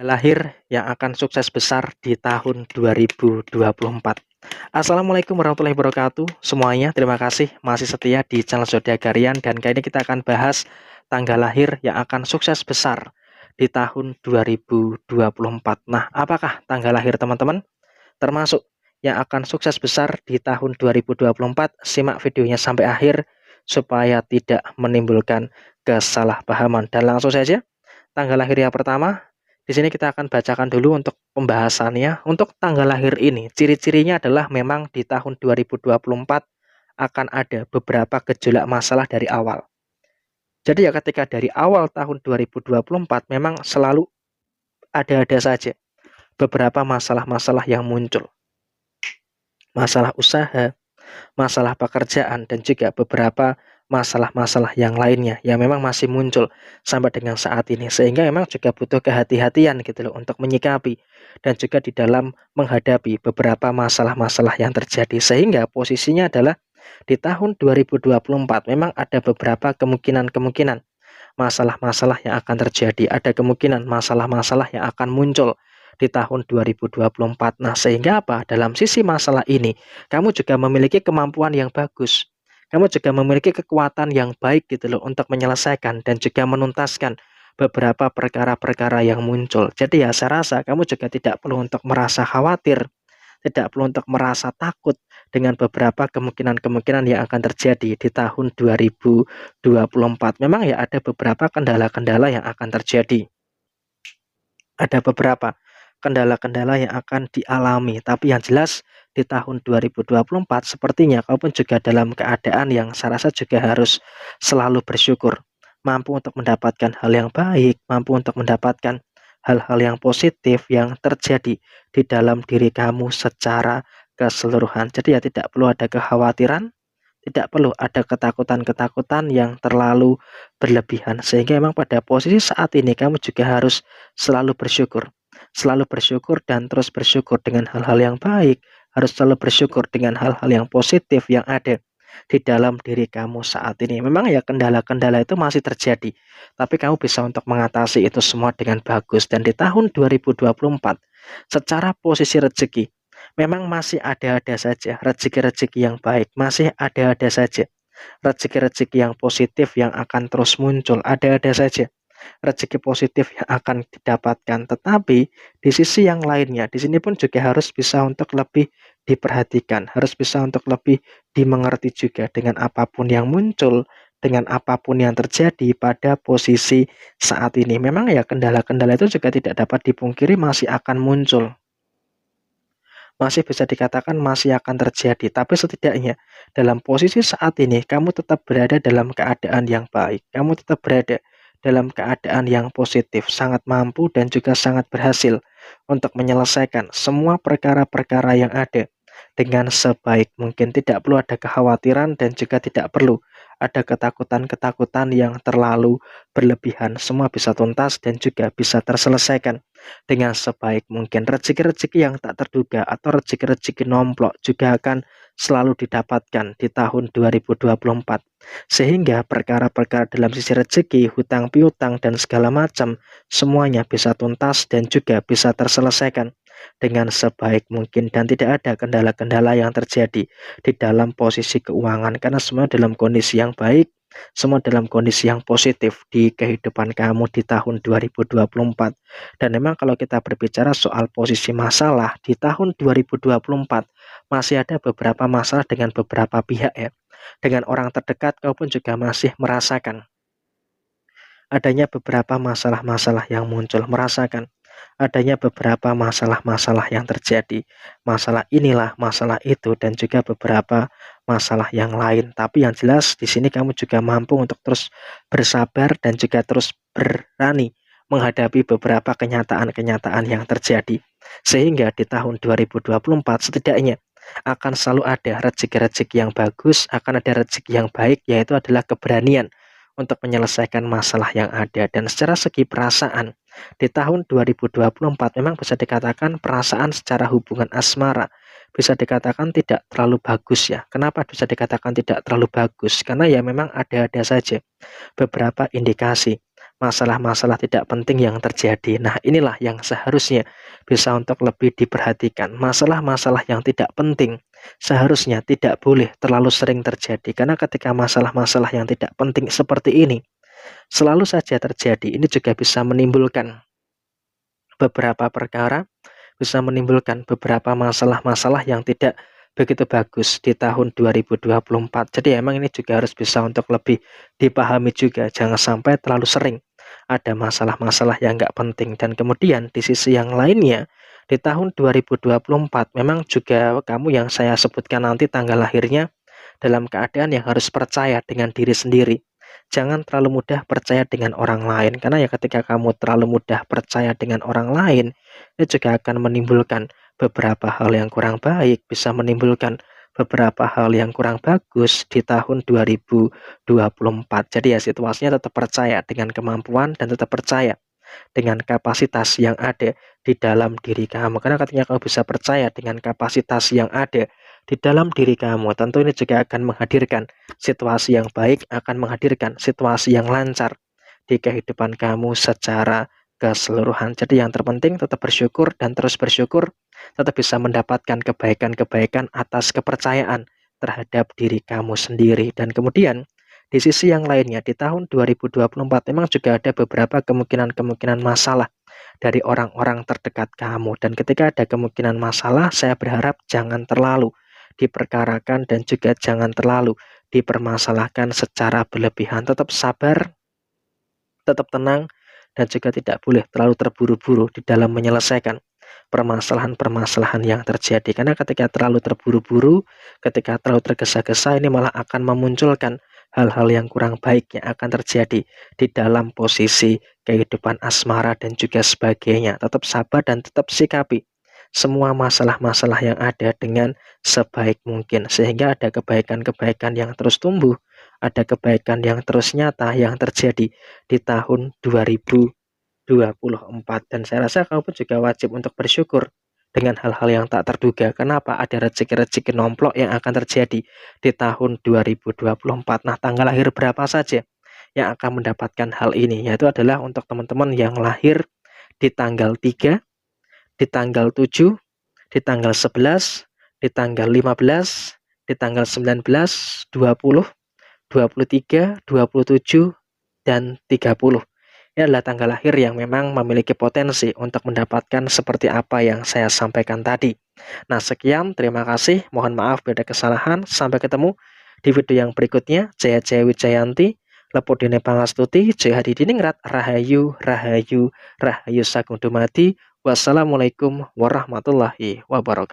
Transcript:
Lahir yang akan sukses besar di tahun 2024. Assalamualaikum warahmatullahi wabarakatuh semuanya. Terima kasih masih setia di channel Zodiakarian, dan kali ini kita akan bahas tanggal lahir yang akan sukses besar di tahun 2024. Nah, apakah tanggal lahir teman-teman termasuk yang akan sukses besar di tahun 2024? Simak videonya sampai akhir supaya tidak menimbulkan kesalahpahaman. Dan langsung saja, tanggal lahir yang pertama, di sini kita akan bacakan dulu untuk pembahasannya. Untuk tanggal lahir ini, ciri-cirinya adalah memang di tahun 2024 akan ada beberapa gejolak masalah dari awal. Jadi ya, ketika dari awal tahun 2024 memang selalu ada-ada saja beberapa masalah-masalah yang muncul. Masalah usaha, masalah pekerjaan, dan juga beberapa masalah-masalah yang lainnya yang memang masih muncul sampai dengan saat ini, sehingga memang juga butuh kehati-hatian gitu loh untuk menyikapi dan juga di dalam menghadapi beberapa masalah-masalah yang terjadi. Sehingga posisinya adalah di tahun 2024 memang ada beberapa kemungkinan-kemungkinan masalah-masalah yang akan terjadi, ada kemungkinan masalah-masalah yang akan muncul di tahun 2024. Nah, sehingga apa? Dalam sisi masalah ini, kamu juga memiliki kemampuan yang bagus. Kamu juga memiliki kekuatan yang baik gitu loh untuk menyelesaikan dan juga menuntaskan beberapa perkara-perkara yang muncul. Jadi ya, saya rasa kamu juga tidak perlu untuk merasa khawatir, tidak perlu untuk merasa takut dengan beberapa kemungkinan-kemungkinan yang akan terjadi di tahun 2024. Memang ya ada beberapa kendala-kendala yang akan terjadi. Ada beberapa kendala-kendala yang akan dialami, tapi yang jelas di tahun 2024 sepertinya kamu pun juga dalam keadaan yang saya rasa juga harus selalu bersyukur, mampu untuk mendapatkan hal yang baik, mampu untuk mendapatkan hal-hal yang positif yang terjadi di dalam diri kamu secara keseluruhan. Jadi ya, tidak perlu ada kekhawatiran, tidak perlu ada ketakutan-ketakutan yang terlalu berlebihan, sehingga memang pada posisi saat ini kamu juga harus selalu bersyukur. Selalu bersyukur dan terus bersyukur dengan hal-hal yang baik, harus selalu bersyukur dengan hal-hal yang positif yang ada di dalam diri kamu saat ini. Memang ya kendala-kendala itu masih terjadi, tapi kamu bisa untuk mengatasi itu semua dengan bagus. Dan di tahun 2024, secara posisi rezeki, memang masih ada-ada saja rezeki-rezeki yang baik, masih ada-ada saja rezeki-rezeki yang positif yang akan terus muncul, ada-ada saja rezeki positif yang akan didapatkan. Tetapi di sisi yang lainnya, di sini pun juga harus bisa untuk lebih diperhatikan, harus bisa untuk lebih dimengerti juga dengan apapun yang muncul, dengan apapun yang terjadi pada posisi saat ini. Memang ya kendala-kendala itu juga tidak dapat dipungkiri masih akan muncul, masih bisa dikatakan masih akan terjadi, tapi setidaknya dalam posisi saat ini kamu tetap berada dalam keadaan yang baik, kamu tetap berada dalam keadaan yang positif, sangat mampu dan juga sangat berhasil untuk menyelesaikan semua perkara-perkara yang ada dengan sebaik mungkin. Tidak perlu ada kekhawatiran dan juga tidak perlu ada ketakutan-ketakutan yang terlalu berlebihan. Semua bisa tuntas dan juga bisa terselesaikan dengan sebaik mungkin. Rezeki-rezeki yang tak terduga atau rezeki-rezeki nomplok juga akan selalu didapatkan di tahun 2024. Sehingga perkara-perkara dalam sisi rezeki, hutang piutang dan segala macam semuanya bisa tuntas dan juga bisa terselesaikan dengan sebaik mungkin, dan tidak ada kendala-kendala yang terjadi di dalam posisi keuangan karena semua dalam kondisi yang baik, semua dalam kondisi yang positif di kehidupan kamu di tahun 2024. Dan memang kalau kita berbicara soal posisi masalah di tahun 2024, masih ada beberapa masalah dengan beberapa pihak ya. Dengan orang terdekat kau pun juga masih merasakan adanya beberapa masalah-masalah yang muncul, merasakan adanya beberapa masalah-masalah yang terjadi. Masalah inilah, masalah itu, dan juga beberapa masalah yang lain. Tapi yang jelas di sini kamu juga mampu untuk terus bersabar dan juga terus berani menghadapi beberapa kenyataan-kenyataan yang terjadi. Sehingga di tahun 2024 setidaknya akan selalu ada rezeki-rezeki yang bagus, akan ada rezeki yang baik, yaitu adalah keberanian untuk menyelesaikan masalah yang ada. Dan secara segi perasaan, di tahun 2024 memang bisa dikatakan perasaan secara hubungan asmara bisa dikatakan tidak terlalu bagus ya. Kenapa bisa dikatakan tidak terlalu bagus? Karena ya memang ada-ada saja beberapa indikasi masalah-masalah tidak penting yang terjadi. Nah, inilah yang seharusnya bisa untuk lebih diperhatikan. Masalah-masalah yang tidak penting seharusnya tidak boleh terlalu sering terjadi, karena ketika masalah-masalah yang tidak penting seperti ini selalu saja terjadi, ini juga bisa menimbulkan beberapa perkara, bisa menimbulkan beberapa masalah-masalah yang tidak begitu bagus di tahun 2024. Jadi emang ini juga harus bisa untuk lebih dipahami juga, jangan sampai terlalu sering ada masalah-masalah yang nggak penting. Dan kemudian di sisi yang lainnya, di tahun 2024 memang juga kamu yang saya sebutkan nanti tanggal lahirnya dalam keadaan yang harus percaya dengan diri sendiri. Jangan terlalu mudah percaya dengan orang lain, karena ya ketika kamu terlalu mudah percaya dengan orang lain, ini juga akan menimbulkan beberapa hal yang kurang baik, bisa menimbulkan beberapa hal yang kurang bagus di tahun 2024. Jadi ya situasinya tetap percaya dengan kemampuan dan tetap percaya dengan kapasitas yang ada di dalam diri kamu. Karena ketika kamu bisa percaya dengan kapasitas yang ada di dalam diri kamu, tentu ini juga akan menghadirkan situasi yang baik, akan menghadirkan situasi yang lancar di kehidupan kamu secara keseluruhan. Jadi yang terpenting tetap bersyukur dan terus bersyukur, tetap bisa mendapatkan kebaikan-kebaikan atas kepercayaan terhadap diri kamu sendiri. Dan kemudian di sisi yang lainnya, di tahun 2024 memang juga ada beberapa kemungkinan-kemungkinan masalah dari orang-orang terdekat kamu. Dan ketika ada kemungkinan masalah, saya berharap jangan terlalu diperkarakan dan juga jangan terlalu dipermasalahkan secara berlebihan. Tetap sabar, tetap tenang, dan juga tidak boleh terlalu terburu-buru di dalam menyelesaikan permasalahan-permasalahan yang terjadi. Karena ketika terlalu terburu-buru, ketika terlalu tergesa-gesa, ini malah akan memunculkan hal-hal yang kurang baik yang akan terjadi di dalam posisi kehidupan asmara dan juga sebagainya. Tetap sabar dan tetap sikapi semua masalah-masalah yang ada dengan sebaik mungkin, sehingga ada kebaikan-kebaikan yang terus tumbuh, ada kebaikan yang terus nyata yang terjadi di tahun 2024. Dan saya rasa kamu pun juga wajib untuk bersyukur dengan hal-hal yang tak terduga. Kenapa? Ada rezeki-rezeki nomplok yang akan terjadi di tahun 2024. Nah, tanggal lahir berapa saja yang akan mendapatkan hal ini? Yaitu adalah untuk teman-teman yang lahir di tanggal 3, di tanggal 7, di tanggal 11, di tanggal 15, di tanggal 19, 20, 23, 27, dan 30. Ini adalah tanggal lahir yang memang memiliki potensi untuk mendapatkan seperti apa yang saya sampaikan tadi. Nah, sekian, terima kasih. Mohon maaf bila ada kesalahan. Sampai ketemu di video yang berikutnya. Jaya Jaya Wijayanti, Lepodene Pangastuti, Jaya Hadidiningrat, Rahayu, Rahayu, Rahayu Sagung Dumadi. Wassalamualaikum warahmatullahi wabarakatuh.